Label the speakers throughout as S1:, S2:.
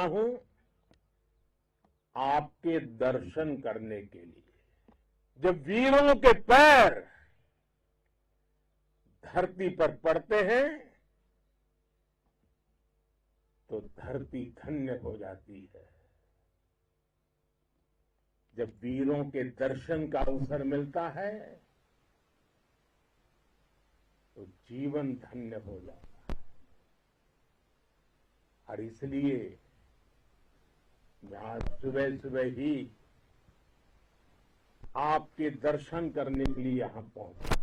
S1: हूं आपके दर्शन करने के लिए। जब वीरों के पैर धरती पर पड़ते हैं तो धरती धन्य हो जाती है। जब वीरों के दर्शन का अवसर मिलता है तो जीवन धन्य हो जाता है। और इसलिए मैं आज सुबह सुबह ही आपके दर्शन करने के लिए यहां पहुंचा।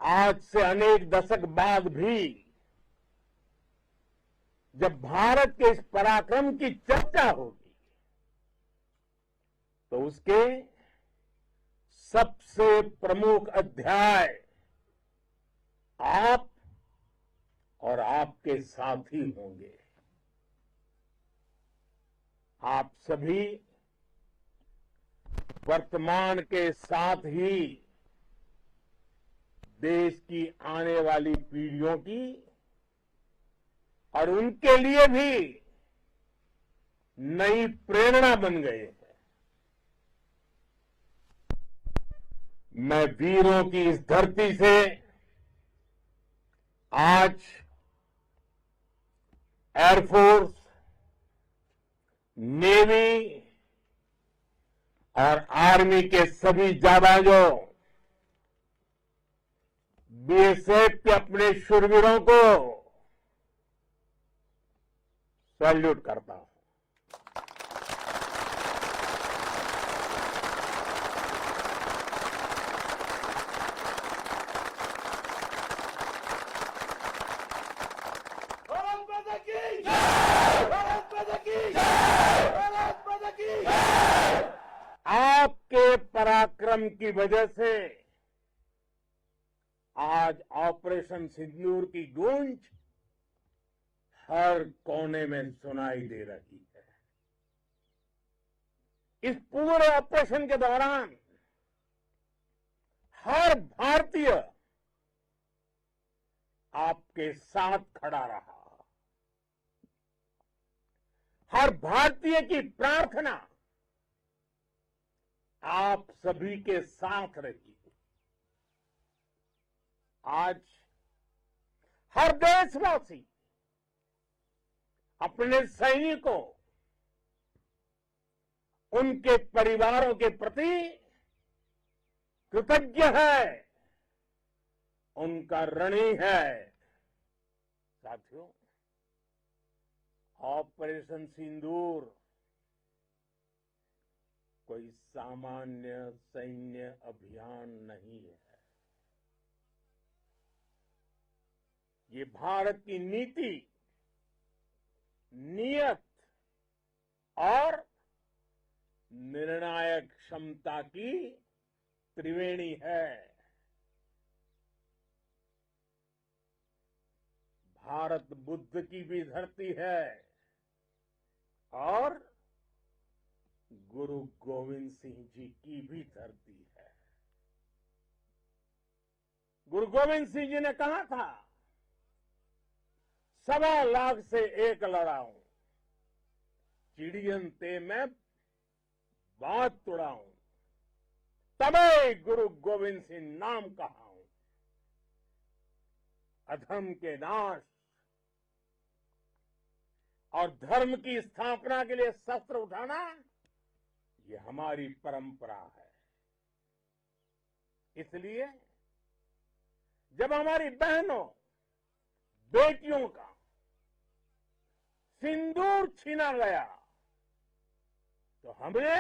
S1: आज से अनेक दशक बाद भी जब भारत के इस पराक्रम की चर्चा होगी तो उसके सबसे प्रमुख अध्याय आप और आपके साथी होंगे। आप सभी वर्तमान के साथ ही देश की आने वाली पीढ़ियों की और उनके लिए भी नई प्रेरणा बन गए हैं। मैं वीरों की इस धरती से आज एयरफोर्स, नेवी और आर्मी के सभी जाबाजों, बीएसएफ के अपने शूरवीरों को सैल्यूट करता हूं।
S2: भारत माता की जय! भारत माता की जय! भारत माता की जय!
S1: आपके पराक्रम की वजह से आज ऑपरेशन सिंदूर की गूंज हर कोने में सुनाई दे रही है। इस पूरे ऑपरेशन के दौरान हर भारतीय आपके साथ खड़ा रहा। हर भारतीय की प्रार्थना आप सभी के साथ रही। आज हर देशवासी अपने सैनिकों, उनके परिवारों के प्रति कृतज्ञ है, उनका ऋणी है। साथियों, ऑपरेशन सिंदूर कोई सामान्य सैन्य अभियान नहीं है। ये भारत की नीति, नियत और निर्णायक क्षमता की त्रिवेणी है। भारत बुद्ध की भी धरती है और गुरु गोविंद सिंह जी की भी धरती है। गुरु गोविंद सिंह जी ने कहा था, 1.25 लाख से एक लड़ाऊं, चिड़ियन ते मैं बात तुड़ाऊं, तबे गुरु गोविंद सिंह नाम कहाऊं। अधर्म के नाश और धर्म की स्थापना के लिए शस्त्र उठाना, ये हमारी परंपरा है। इसलिए जब हमारी बहनों, बेटियों का सिंदूर छीना गया तो हमने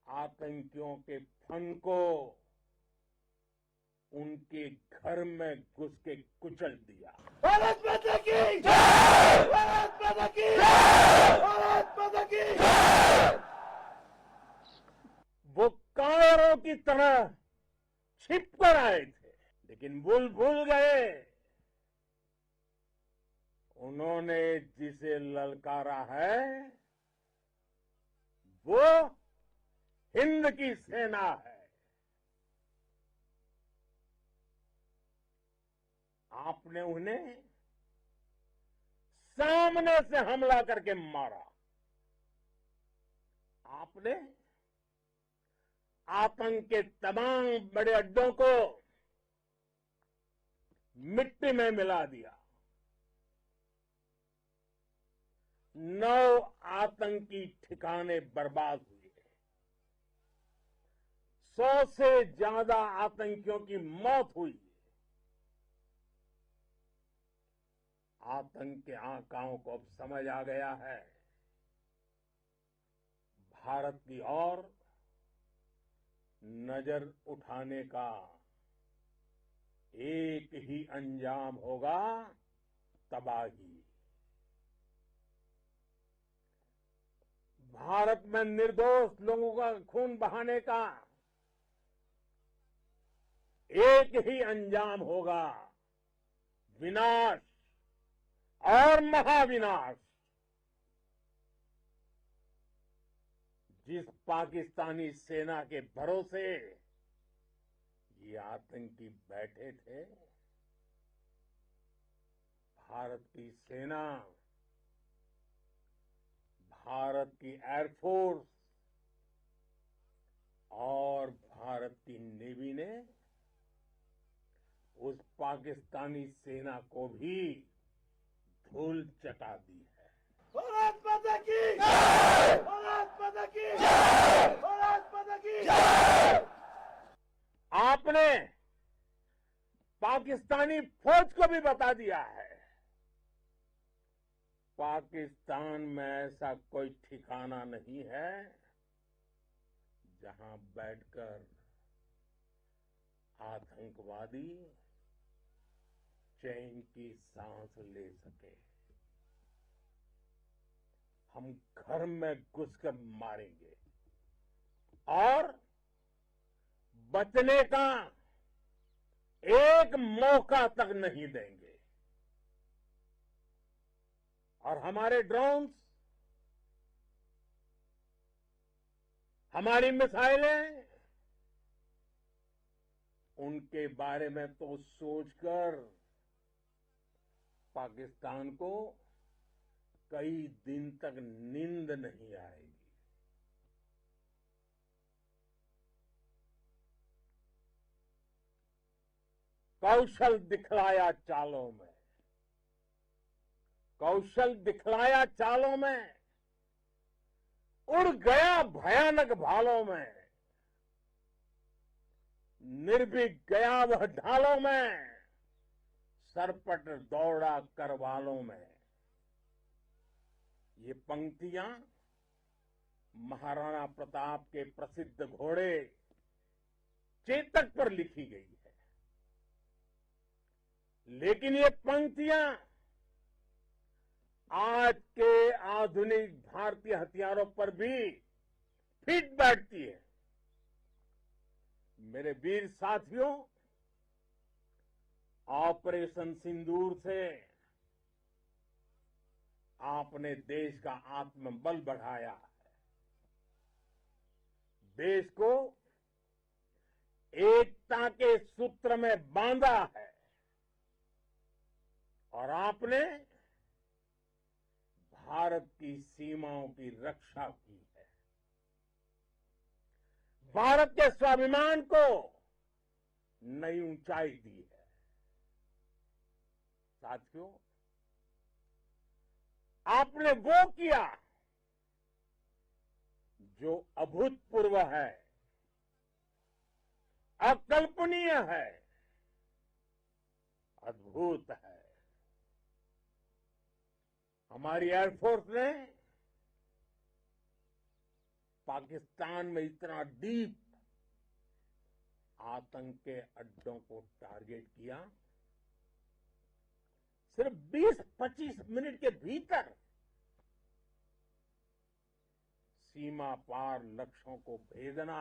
S1: आतंकियों के फन को उनके घर में घुस के कुचल दिया।
S2: भारत माता की जय! भारत माता की जय! भारत माता की जय!
S1: वो कांवरों की तरह छिप कर आए थे, लेकिन भूल गए उन्होंने जिसे ललकारा है वो हिंद की सेना है। आपने उन्हें सामने से हमला करके मारा। आपने आतंक के तमाम बड़े अड्डों को मिट्टी में मिला दिया। 9 आतंकी ठिकाने बर्बाद हुए। 100 से ज्यादा आतंकियों की मौत हुई। आतंक के आकाओं को अब समझ आ गया है। भारत की ओर नजर उठाने का एक ही अंजाम होगा, तबाही। भारत में निर्दोष लोगों का खून बहाने का एक ही अंजाम होगा, विनाश और महाविनाश। जिस पाकिस्तानी सेना के भरोसे ये आतंकी बैठे थे, भारत की सेना, भारत की एयरफोर्स और भारत की नेवी ने उस पाकिस्तानी सेना को भी धूल चटा दी है।
S2: भारत माता की जय! भारत माता की जय! भारत माता की जय!
S1: आपने पाकिस्तानी फौज को भी बता दिया है, पाकिस्तान में ऐसा कोई ठिकाना नहीं है जहां बैठकर आतंकवादी चैन की सांस ले सके। हम घर में घुसकर मारेंगे और बचने का एक मौका तक नहीं देंगे। और हमारे ड्रोन्स, हमारी मिसाइलें, उनके बारे में तो सोचकर पाकिस्तान को कई दिन तक नींद नहीं आएगी। कौशल दिखलाया चालों में, कौशल दिखलाया चालों में, उड़ गया भयानक भालों में, निर्भीक गया वह ढालों में, सरपट दौड़ा करवालों में। ये पंक्तियां महाराणा प्रताप के प्रसिद्ध घोड़े चेतक पर लिखी गई है, लेकिन ये पंक्तियां आज के आधुनिक भारतीय हथियारों पर भी फिट बैठती है। मेरे वीर साथियों, ऑपरेशन सिंदूर से आपने देश का आत्मबल बढ़ाया है, देश को एकता के सूत्र में बांधा है और आपने भारत की सीमाओं की रक्षा की है। भारत के स्वाभिमान को नई ऊंचाई दी है। साथियों, आपने वो किया जो अभूतपूर्व है, अकल्पनीय है, अद्भुत है। हमारी एयरफोर्स ने पाकिस्तान में इतना डीप आतंक के अड्डों को टारगेट किया, सिर्फ 20-25 मिनट के भीतर सीमा पार लक्ष्यों को भेजना,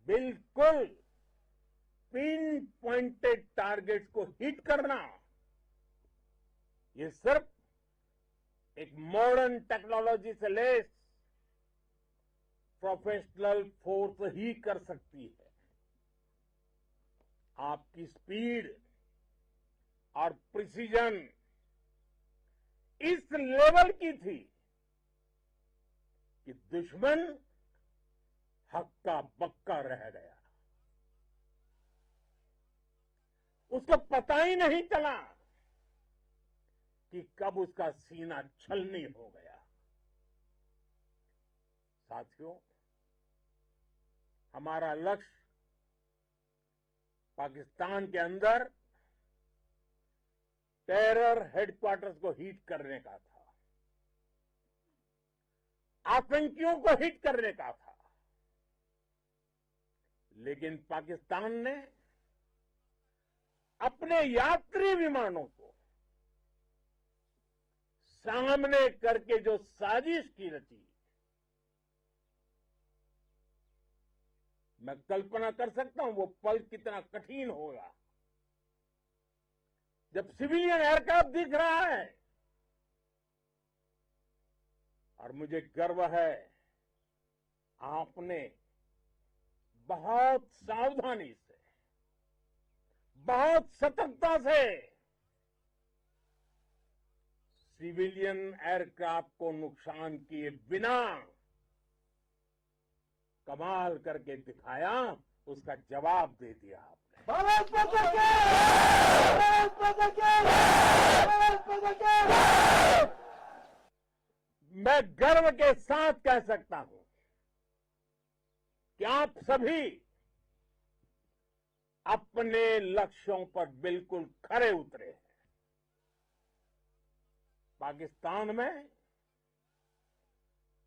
S1: बिल्कुल पिन पॉइंटेड टारगेट्स को हिट करना, ये सिर्फ एक मॉडर्न टेक्नोलॉजी से लेस प्रोफेशनल फोर्स ही कर सकती है। आपकी स्पीड और प्रिसीजन इस लेवल की थी कि दुश्मन हक्का बक्का रह गया। उसको पता ही नहीं चला कि कब उसका सीना छलनी हो गया। साथियों, हमारा लक्ष्य पाकिस्तान के अंदर टेरर हेडक्वार्टर्स को हिट करने का था, आतंकियों को हिट करने का था। लेकिन पाकिस्तान ने अपने यात्री विमानों को सामने करके जो साजिश की रची, मैं कल्पना कर सकता हूं वो पल कितना कठिन होगा जब सिविलियन एयरक्राफ्ट दिख रहा है। और मुझे गर्व है, आपने बहुत सावधानी से, बहुत सतर्कता से सिविलियन एयरक्राफ्ट को नुकसान किए बिना कमाल करके दिखाया, उसका जवाब दे दिया आपने।
S2: भारत माता की! भारत माता की! भारत माता की!
S1: मैं गर्व के साथ कह सकता हूं कि आप सभी अपने लक्ष्यों पर बिल्कुल खरे उतरे हैं। पाकिस्तान में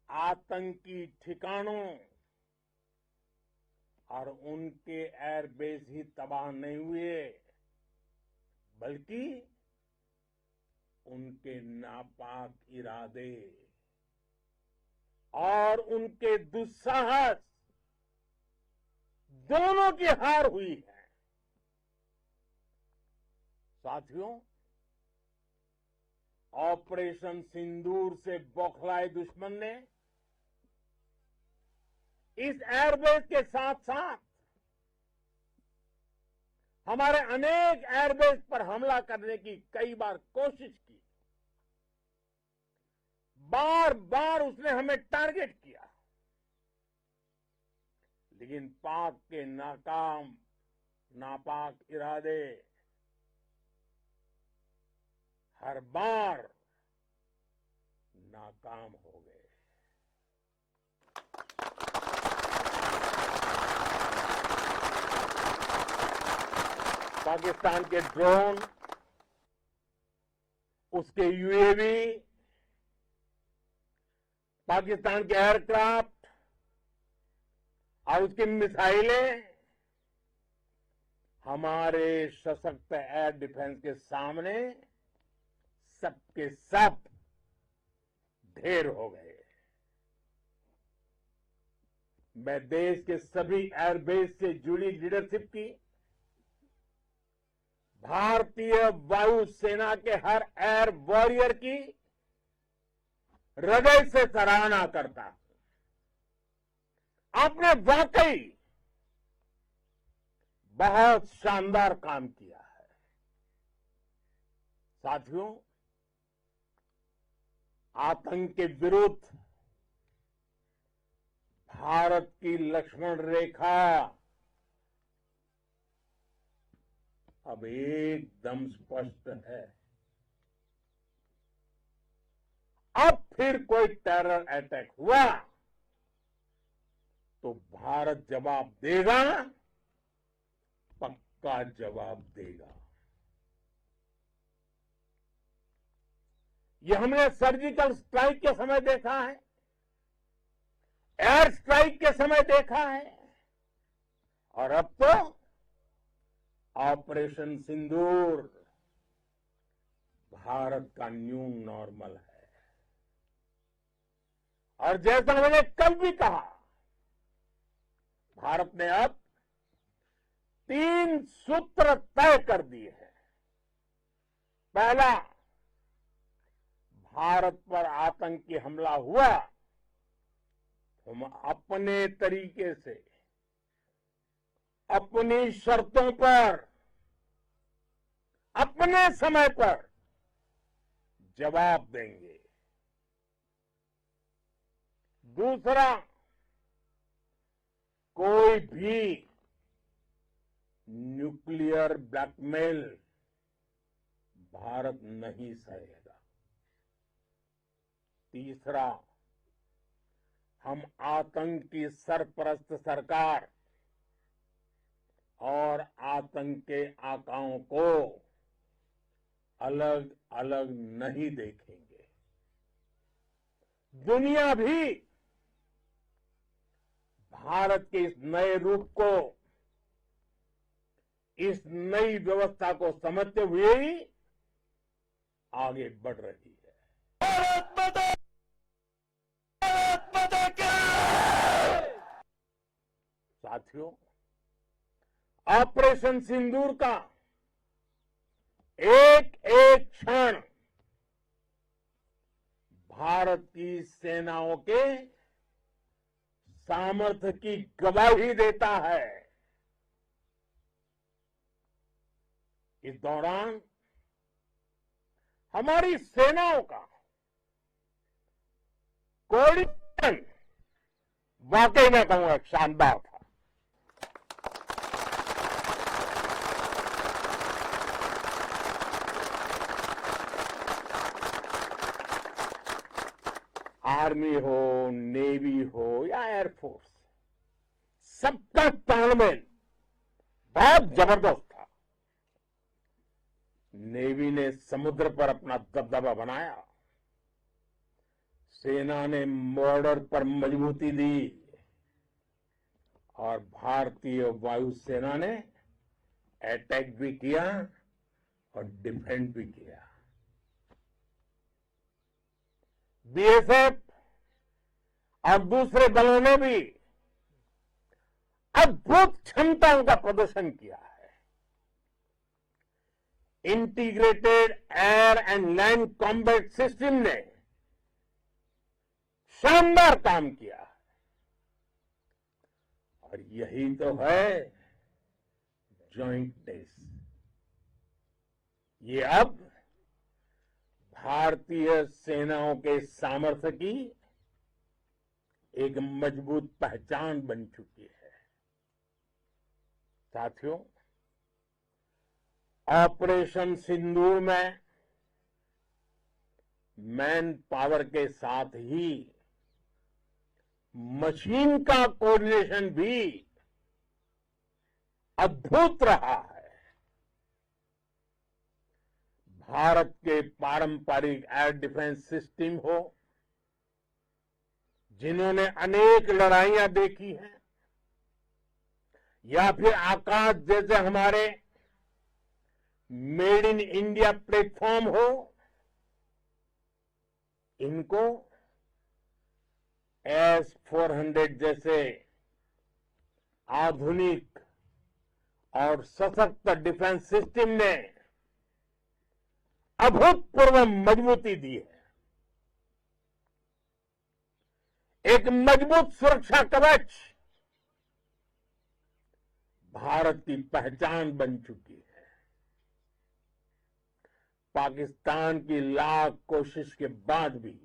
S1: आतंकी ठिकानों और उनके एयरबेस ही तबाह नहीं हुए, बल्कि उनके नापाक इरादे और उनके दुस्साहस दोनों की हार हुई है। साथियों, ऑपरेशन सिंदूर से बौखलाए दुश्मन ने इस एयरबेस के साथ साथ हमारे अनेक एयरबेस पर हमला करने की कई बार कोशिश की। बार बार उसने हमें टारगेट किया, लेकिन पाक के नापाक इरादे हर बार नाकाम हो गए। पाकिस्तान के ड्रोन, उसके यूएवी, पाकिस्तान के एयरक्राफ्ट और उसकी मिसाइलें हमारे सशक्त एयर डिफेंस के सामने सबके सब ढेर हो गए। मैं देश के सभी एयरबेस से जुड़ी लीडरशिप की, भारतीय वायुसेना के हर एयर वॉरियर की हृदय से सराहना करता हूं। आपने वाकई बहुत शानदार काम किया है। साथियों, आतंक के विरुद्ध भारत की लक्ष्मण रेखा अब एकदम स्पष्ट है। अब फिर कोई टेरर अटैक हुआ तो भारत जवाब देगा, पक्का जवाब देगा। ये हमने सर्जिकल स्ट्राइक के समय देखा है, एयर स्ट्राइक के समय देखा है, और अब तो ऑपरेशन सिंदूर भारत का न्यू नॉर्मल है। और जैसा मैंने कल भी कहा, भारत ने अब 3 सूत्र तय कर दिए हैं। पहला, भारत पर आतंकी हमला हुआ, हम अपने तरीके से, अपनी शर्तों पर, अपने समय पर जवाब देंगे। दूसरा, कोई भी न्यूक्लियर ब्लैकमेल भारत नहीं सहेगा। तीसरा, हम आतंक की सरपरस्त सरकार और आतंक के आकाओं को अलग अलग नहीं देखेंगे। दुनिया भी भारत के इस नए रूप को, इस नई व्यवस्था को समझते हुए ही आगे बढ़ रही है।
S2: भारत माता की!
S1: साथियों, ऑपरेशन सिंदूर का एक एक क्षण भारत की सेनाओं के सामर्थ्य की गवाही देता है। इस दौरान हमारी सेनाओं का कोऑर्डिनेशन वाकई में कहूंगा शानदार था। आर्मी हो, नेवी हो या एयरफोर्स, सबका तालमेल बहुत जबरदस्त था। नेवी ने समुद्र पर अपना दबदबा बनाया, सेना ने बॉर्डर पर मजबूती दी और भारतीय वायुसेना ने अटैक भी किया और डिफेंड भी किया। बीएसएफ और दूसरे बलों ने भी अद्भुत क्षमताओं का प्रदर्शन किया है। Integrated air and land combat system ने शानदार काम किया है और यही तो है जॉइंटनेस। ये अब भारतीय सेनाओं के सामर्थ्य की एक मजबूत पहचान बन चुकी है। साथियों, ऑपरेशन सिंदूर में मैन पावर के साथ ही मशीन का कोऑर्डिनेशन भी अद्भुत रहा है। भारत के पारंपरिक एयर डिफेंस सिस्टम हो, जिन्होंने अनेक लड़ाइयां देखी हैं, या फिर आकाश जैसे हमारे मेड इन इंडिया प्लेटफॉर्म हो, इनको S-400 जैसे आधुनिक और सशक्त डिफेंस सिस्टम ने अभूतपूर्व मजबूती दी है। एक मजबूत सुरक्षा कवच भारत की पहचान बन चुकी है। पाकिस्तान की लाख कोशिश के बाद भी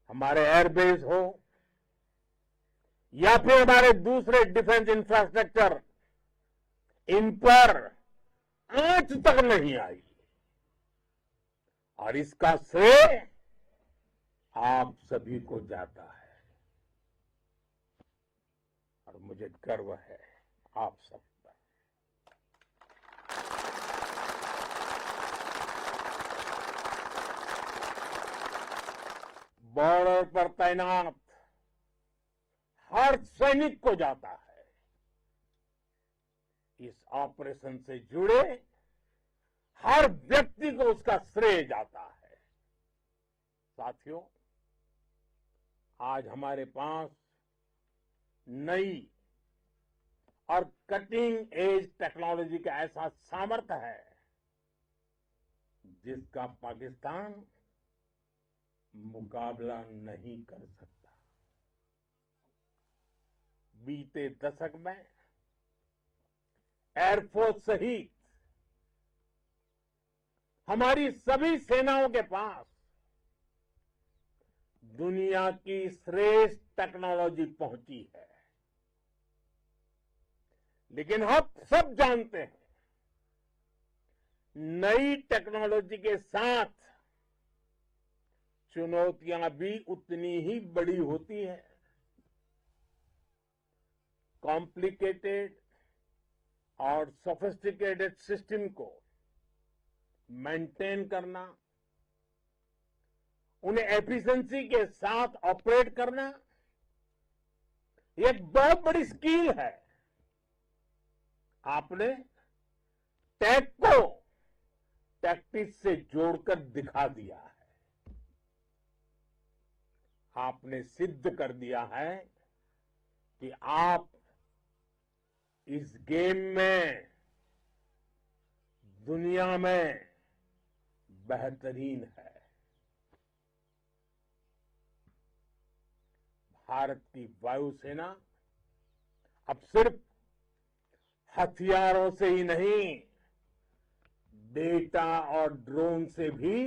S1: हमारे एयरबेस हो या फिर हमारे दूसरे डिफेंस इंफ्रास्ट्रक्चर, इन पर आंच तक नहीं आई और इसका श्रेय आप सभी को जाता है और मुझे गर्व है आप सब पर। बॉर्डर पर तैनात हर सैनिक को जाता है। इस ऑपरेशन से जुड़े हर व्यक्ति को उसका श्रेय जाता है। साथियों, आज हमारे पास नई और कटिंग एज टेक्नोलॉजी का ऐसा सामर्थ्य है जिसका पाकिस्तान मुकाबला नहीं कर सकता। बीते दशक में एयरफोर्स सहित हमारी सभी सेनाओं के पास दुनिया की श्रेष्ठ टेक्नोलॉजी पहुंची है। लेकिन हम सब जानते हैं, नई टेक्नोलॉजी के साथ चुनौतियां भी उतनी ही बड़ी होती हैं। कॉम्प्लिकेटेड और सोफिस्टिकेटेड सिस्टम को मेंटेन करना, उन्हें एफिशिएंसी के साथ ऑपरेट करना, एक बहुत बड़ी स्किल है। आपने टेक को टैक्टिक्स से जोड़कर दिखा दिया है। आपने सिद्ध कर दिया है कि आप इस गेम में दुनिया में बेहतरीन है। भारत की वायुसेना अब सिर्फ हथियारों से ही नहीं, डेटा और ड्रोन से भी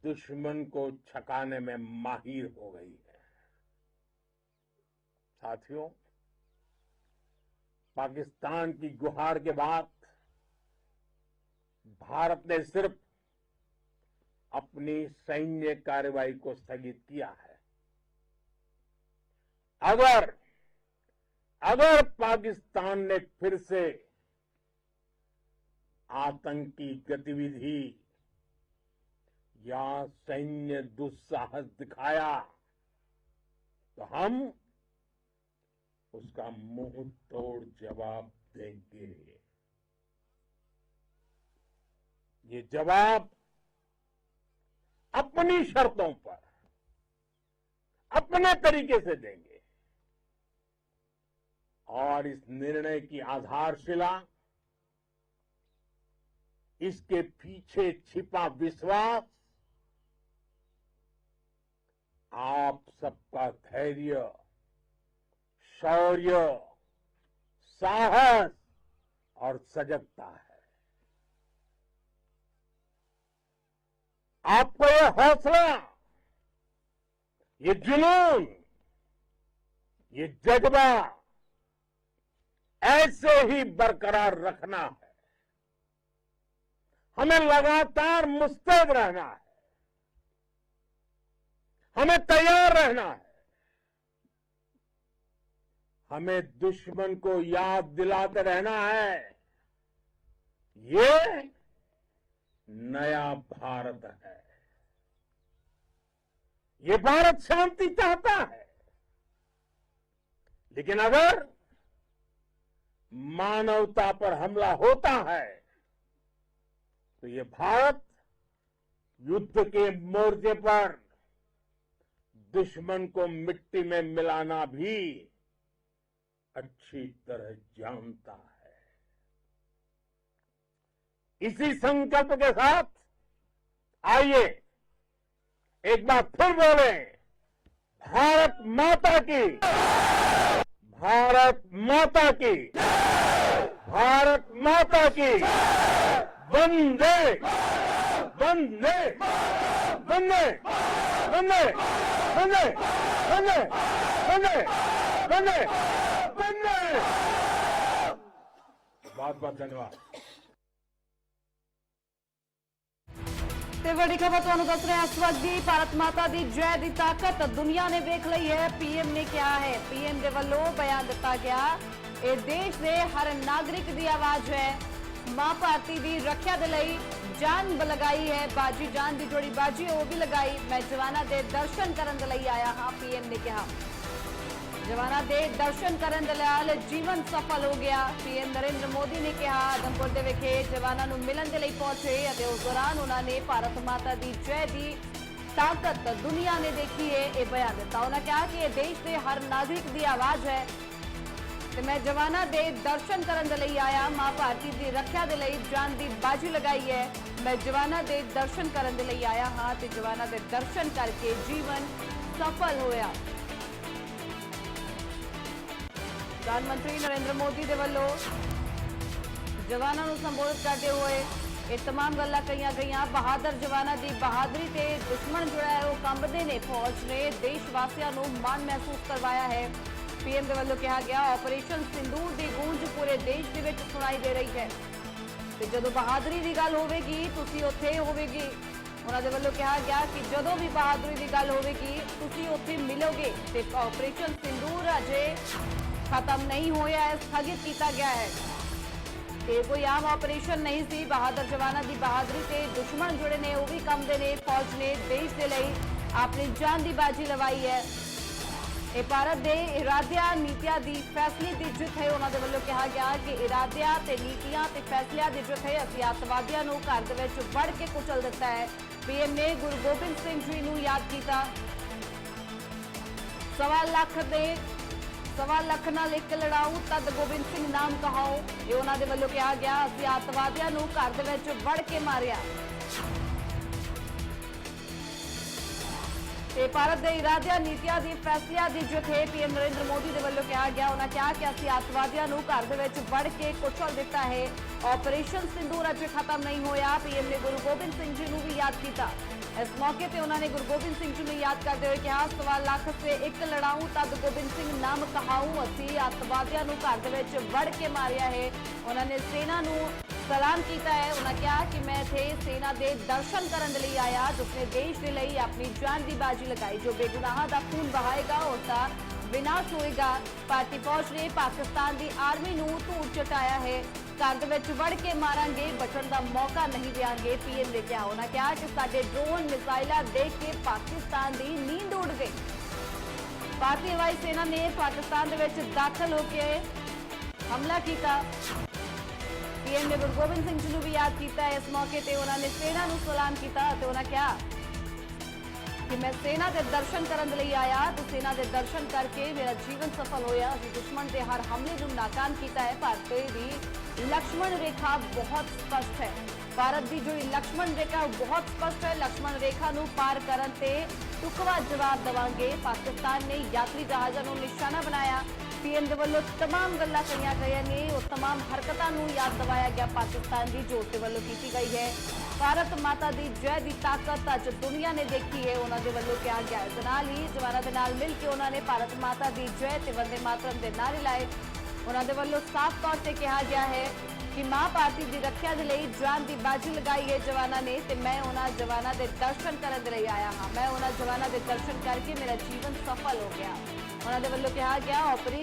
S1: दुश्मन को छकाने में माहिर हो गई है। साथियों, पाकिस्तान की गुहार के बाद भारत ने सिर्फ अपनी सैन्य कार्रवाई को स्थगित किया है। अगर पाकिस्तान ने फिर से आतंकी गतिविधि या सैन्य दुस्साहस दिखाया तो हम उसका मुंह तोड़ जवाब देंगे। ये जवाब अपनी शर्तों पर, अपने तरीके से देंगे। और इस निर्णय की आधारशिला, इसके पीछे छिपा विश्वास आप सबका धैर्य, शौर्य, साहस और सजगता है। आपको ये हौसला, ये जुनून, ये जज्बा ऐसे ही बरकरार रखना है। हमें लगातार मुस्तैद रहना है, हमें तैयार रहना है। हमें दुश्मन को याद दिलाते रहना है, ये नया भारत है। ये भारत शांति चाहता है, लेकिन अगर मानवता पर हमला होता है तो ये भारत युद्ध के मोर्चे पर दुश्मन को मिट्टी में मिलाना भी अच्छी तरह जानता है। इसी संकल्प के साथ आइए एक बार फिर बोले, भारत माता की, भारत माता की, भारत माता की, वंदे वंदे वंदे वंदे वंदे वंदे वंदे वंदे वंदे। बहुत बहुत धन्यवाद।
S3: ਤੇ ਵੱਡੀ ਖਬਰ ਤੁਹਾਨੂੰ ਦੱਸ ਰਹੇ ਹਾਂ ਇਸ ਵਕਤ ਦੀ, ਭਾਰਤ ਮਾਤਾ ਦੀ ਜੈ ਦੀ ਤਾਕਤ ਦੁਨੀਆ ਨੇ ਵੇਖ ਲਈ ਹੈ। ਪੀਐਮ ਨੇ ਕਿਹਾ ਹੈ, ਪੀਐਮ ਦੇ ਵੱਲੋਂ ਬਿਆਨ ਦਿੱਤਾ ਗਿਆ, ਇਹ ਦੇਸ਼ ਦੇ ਹਰ ਨਾਗਰਿਕ ਦੀ ਆਵਾਜ਼ ਹੈ। ਮਾਂ ਭਾਰਤੀ ਦੀ ਰੱਖਿਆ ਦੇ ਲਈ ਜਾਨ ਲਗਾਈ ਹੈ, ਬਾਜੀ ਜਾਨ ਦੀ ਜੋੜੀ ਬਾਜੀ ਉਹ ਵੀ ਲਗਾਈ। ਮੈਂ ਜਵਾਨਾਂ ਦੇ ਦਰਸ਼ਨ ਕਰਨ ਦੇ ਲਈ ਆਇਆ ਹਾਂ, ਪੀਐਮ ਨੇ ਕਿਹਾ। जवाना दे दर्शन करन दे नाल जीवन सफल हो गया। पीएम नरेंद्र मोदी ने कहा आदमपुर दे विखे जवाना नूं मिलन दे लई पहुंचे अते उस दौरान उन्होंने भारत माता दी जय दी ताकत दुनिया ने देखी है यह बयान दिता। उन्होंने कहा कि यह देश के हर नागरिक की आवाज है ते मैं जवाना दे दर्शन करन दे लई आया। मां भारती दी रक्षा दे लई जान दी बाजी लगाई है। मैं जवाना दे दर्शन करन दे लई आया हाँ ते जवाना दे दर्शन करके जीवन सफल होया। प्रधानमंत्री नरेंद्र मोदी के वलों जवानों को संबोधित करते हुए ਇਹ तमाम ਗੱਲਾਂ ਕਹੀਆਂ ਗਈਆਂ। ਬਹਾਦਰ ਜਵਾਨਾਂ ਦੀ ਬਹਾਦਰੀ ਤੇ ਦੁਸ਼ਮਣ ਜਿਹੜਾ ਹੈ ਉਹ ਕੰਬਦੇ ਨੇ। ਫੌਜ ਨੇ ਦੇਸ਼ ਵਾਸੀਆਂ ਨੂੰ ਮਾਣ ਮਹਿਸੂਸ ਕਰਵਾਇਆ ਹੈ। ਪੀਐਮ ਦੇ ਵੱਲੋਂ ਕਿਹਾ ਗਿਆ ਆਪਰੇਸ਼ਨ ਸਿੰਦੂਰ ਦੀ ਗੂੰਜ ਪੂਰੇ ਦੇਸ਼ ਦੇ ਵਿੱਚ ਸੁਣਾਈ ਦੇ ਰਹੀ ਹੈ ਤੇ ਜਦੋਂ ਬਹਾਦਰੀ ਦੀ ਗੱਲ ਹੋਵੇਗੀ ਤੁਸੀਂ ਉੱਥੇ ਹੋਵੇਗੀ। ਉਹਨਾਂ ਦੇ ਵੱਲੋਂ ਕਿਹਾ ਗਿਆ ਕਿ ਜਦੋਂ ਵੀ ਬਹਾਦਰੀ ਦੀ ਗੱਲ ਹੋਵੇਗੀ ਤੁਸੀਂ ਉੱਥੇ ਮਿਲੋਗੇ ਤੇ ਆਪਰੇਸ਼ਨ ਸਿੰਦੂਰ ਅਜੇ ਖਤਮ ਨਹੀਂ ਹੋਇਆ ਹੈ, ਸਥਗਿਤ ਕੀਤਾ ਗਿਆ ਹੈ। ਇਹ ਕੋਈ ਆਮ ਆਪਰੇਸ਼ਨ ਨਹੀਂ ਸੀ। ਬਹਾਦਰ ਜਵਾਨਾਂ ਦੀ ਬਹਾਦਰੀ ਤੇ ਦੁਸ਼ਮਣ ਜੁੜੇ ਨੇ ਉਹ ਵੀ ਕੰਬਦੇ ਨੇ। ਫੌਜ ਨੇ ਦੇਸ਼ ਦੇ ਲਈ ਆਪਣੀ ਜਾਨ ਦੀ ਬਾਜੀ ਲਵਾਈ ਹੈ। ਇਹ ਭਾਰਤ ਦੇ ਇਰਾਦਿਆਂ ਨੀਤੀਆਂ ਦੀ ਫੈਸਲੇ ਦੀ ਜਿੱਤ ਹੈ। ਉਹਨਾਂ ਦੇ ਵੱਲੋਂ ਕਿਹਾ ਗਿਆ ਕਿ ਇਰਾਦਿਆਂ ਤੇ ਨੀਤੀਆਂ ਤੇ ਫੈਸਲਿਆਂ ਦੀ ਜਿੱਤ ਹੈ। ਅਸੀਂ ਅੱਤਵਾਦੀਆਂ ਨੂੰ ਘਰ ਦੇ ਵਿੱਚ ਵੜ ਕੇ ਕੁਚਲ ਦਿੱਤਾ ਹੈ। ਪੀਐਮ ਨੇ ਗੁਰੂ ਗੋਬਿੰਦ ਸਿੰਘ ਜੀ ਨੂੰ ਯਾਦ ਕੀਤਾ। 1.25 ਲੱਖ ਨਾਲ ਇੱਕ ਲੜਾਊ ਤਦ ਗੋਬਿੰਦ ਸਿੰਘ ਨਾਮ ਕਹਾਓ। ਇਹ ਉਹਨਾਂ ਦੇ ਵੱਲੋਂ ਕਿਹਾ ਗਿਆ ਅਸੀਂ ਅੱਤਵਾਦੀਆਂ ਨੂੰ ਘਰ ਦੇ ਵਿੱਚ ਵੜ ਕੇ ਮਾਰਿਆ। ਇਹ ਭਾਰਤ ਦੇ ਇਰਾਦਿਆਂ ਨੀਤੀਆਂ ਦੀ ਫੈਸਲਿਆਂ ਦੀ ਜਿੱਤ ਹੈ। ਪੀਐਮ ਨਰਿੰਦਰ ਮੋਦੀ ਦੇ ਵੱਲੋਂ ਕਿਹਾ ਗਿਆ। ਉਹਨਾਂ ਕਿਹਾ ਕਿ ਅਸੀਂ ਅੱਤਵਾਦੀਆਂ ਨੂੰ ਘਰ ਦੇ ਵਿੱਚ ਵੜ ਕੇ ਕੁਚਲ ਦਿੱਤਾ ਹੈ। ਆਪਰੇਸ਼ਨ ਸਿੰਦੂਰ ਅਜੇ ਖਤਮ ਨਹੀਂ ਹੋਇਆ। ਪੀਐਮ ਨੇ ਗੁਰੂ ਗੋਬਿੰਦ ਸਿੰਘ ਜੀ ਨੂੰ ਵੀ ਯਾਦ ਕੀਤਾ। ਇਸ ਮੌਕੇ ਤੇ ਉਹਨਾਂ ਨੇ ਗੁਰੂ ਗੋਬਿੰਦ ਸਿੰਘ ਜੀ ਨੂੰ ਯਾਦ ਕਰਦੇ ਹੋਏ ਕਿਹਾ 1.25 ਲੱਖ ਸੇ ਇੱਕ ਲੜਾਊ ਤਦ ਗੋਬਿੰਦ ਸਿੰਘ ਨਾਮ ਕਹਾਊ। ਅਸੀਂ ਅੱਤਵਾਦੀਆਂ ਨੂੰ ਘਰ ਦੇ ਵਿੱਚ ਵੜ ਕੇ ਮਾਰਿਆ ਹੈ। ਉਹਨਾਂ ਨੇ ਸੈਨਾ ਨੂੰ ਸਲਾਮ ਕੀਤਾ ਹੈ। ਉਹਨਾਂ ਕਿਹਾ ਕਿ ਮੈਂ ਇੱਥੇ ਸੈਨਾ ਦੇ ਦਰਸ਼ਨ ਕਰਨ ਦੇ ਲਈ ਆਇਆ ਜਿਸ ਨੇ ਦੇਸ਼ ਦੇ ਲਈ ਆਪਣੀ ਜਾਨ ਦੀ ਬਾਜੀ ਲਗਾਈ। ਜੋ ਬੇਗੁਨਾਹਾਂ ਦਾ ਖੂਨ ਬਹਾਏਗਾ ਉਸ ਦਾ ਵਿਨਾਸ਼ ਹੋਏਗਾ। ਭਾਰਤੀ ਫੌਜ ਨੇ ਪਾਕਿਸਤਾਨ ਦੀ ਆਰਮੀ ਨੂੰ ਧੂੜ ਚਟਾਇਆ ਹੈ। ਘਰ ਦੇ ਵਿੱਚ ਵੜ ਕੇ ਮਾਰਾਂਗੇ, ਬਚਣ ਦਾ ਮੌਕਾ ਨਹੀਂ ਦੇਵਾਂਗੇ। ਪੀਐਮ ਨੇ ਕਿਹਾ। ਉਹਨਾਂ ਕਿਹਾ ਕਿ ਸਾਡੇ ਡਰੋਨ ਮਿਜ਼ਾਈਲਾਂ ਦੇਖ ਕੇ ਪਾਕਿਸਤਾਨ ਦੀ ਨੀਂਦ ਉੱਡ ਗਈ। ਭਾਰਤੀ ਹਵਾਈ ਸੈਨਾ ਨੇ ਪਾਕਿਸਤਾਨ ਦੇ ਵਿੱਚ ਦਾਖਲ ਹੋ ਕੇ ਹਮਲਾ ਕੀਤਾ। ਪੀਐਮ ਨੇ ਗੁਰੂ ਗੋਬਿੰਦ ਸਿੰਘ ਜੀ ਨੂੰ ਵੀ ਯਾਦ ਕੀਤਾ। ਇਸ ਮੌਕੇ ਤੇ ਉਹਨਾਂ ਨੇ ਸੈਨਾ ਨੂੰ ਸਲਾਮ ਕੀਤਾ ਅਤੇ ਉਹਨਾਂ ਕਿਹਾ ਕਿ ਮੈਂ ਸੈਨਾ ਦੇ ਦਰਸ਼ਨ ਕਰਨ ਦੇ ਲਈ ਆਇਆ ਤੇ ਸੈਨਾ ਦੇ ਦਰਸ਼ਨ ਕਰਕੇ ਮੇਰਾ ਜੀਵਨ ਸਫਲ ਹੋਇਆ। ਅਸੀਂ ਦੁਸ਼ਮਣ ਦੇ ਹਰ ਹਮਲੇ ਨੂੰ ਨਾਕਾਮ ਕੀਤਾ ਹੈ। ਭਾਰਤ ਦੀ ਲਕਸ਼ਮਣ ਰੇਖਾ ਬਹੁਤ ਸਪਸ਼ਟ ਹੈ। ਭਾਰਤ ਦੀ ਜੋ ਲਕਸ਼ਮਣ ਰੇਖਾ ਉਹ ਬਹੁਤ ਸਪਸ਼ਟ ਹੈ। ਲਕਸ਼ਮਣ ਰੇਖਾ ਨੂੰ ਪਾਰ ਕਰਨ ਤੇ ਟੁਕਵਾ ਜਵਾਬ ਦੇਵਾਂਗੇ। ਪਾਕਿਸਤਾਨ ਨੇ ਯਾਤਰੀ ਜਹਾਜ਼ਾਂ ਨੂੰ ਨਿਸ਼ਾਨਾ ਬਣਾਇਆ। ਪੀਐਮ ਦੇ ਵੱਲੋਂ तमाम ਗੱਲਾਂ ਕਹੀਆਂ ਗਈਆਂ ਨੇ। ਉਹ तमाम ਹਰਕਤਾਂ ਨੂੰ ਯਾਦ ਦਿਵਾਇਆ ਗਿਆ ਪਾਕਿਸਤਾਨ ਦੀ ਜੋ ਉਸ ਦੇ ਵੱਲੋਂ ਕੀਤੀ ਗਈ ਹੈ। ਭਾਰਤ ਮਾਤਾ ਦੀ ਜੈ ਦੀ ਤਾਕਤ ਅੱਜ ਦੁਨੀਆ ਨੇ ਦੇਖੀ ਹੈ ਉਹਨਾਂ ਦੇ ਵੱਲੋਂ ਕਿਹਾ ਗਿਆ। ਇਸ ਨਾਲ ਹੀ ਜਵਾਨਾਂ ਦੇ ਨਾਲ ਮਿਲ ਕੇ ਉਹਨਾਂ ਨੇ ਭਾਰਤ ਮਾਤਾ ਦੀ ਜੈ ਤੇ ਵੰਦੇ ਮਾਤਰਮ ਦੇ ਨਾਅਰੇ ਲਾਏ। ਉਹਨਾਂ ਦੇ ਵੱਲੋਂ ਸਾਫ਼ ਤੌਰ ਤੇ ਕਿਹਾ ਗਿਆ ਹੈ ਕਿ ਮਾਂ ਭਾਰਤੀ ਦੀ ਰੱਖਿਆ ਦੇ ਲਈ ਜਾਨ ਦੀ ਬਾਜੀ ਲਗਾਈ ਹੈ ਜਵਾਨਾਂ ਨੇ ਤੇ ਮੈਂ ਉਹਨਾਂ ਜਵਾਨਾਂ ਦੇ ਦਰਸ਼ਨ ਕਰਨ ਦੇ ਲਈ ਆਇਆ ਹਾਂ। ਮੈਂ ਉਹਨਾਂ ਜਵਾਨਾਂ ਦੇ ਦਰਸ਼ਨ ਕਰਕੇ ਮੇਰਾ ਜੀਵਨ ਸਫਲ ਹੋ ਗਿਆ। ਉਹਨਾਂ ਦੇ ਵੱਲੋਂ ਕਿਹਾ ਗਿਆ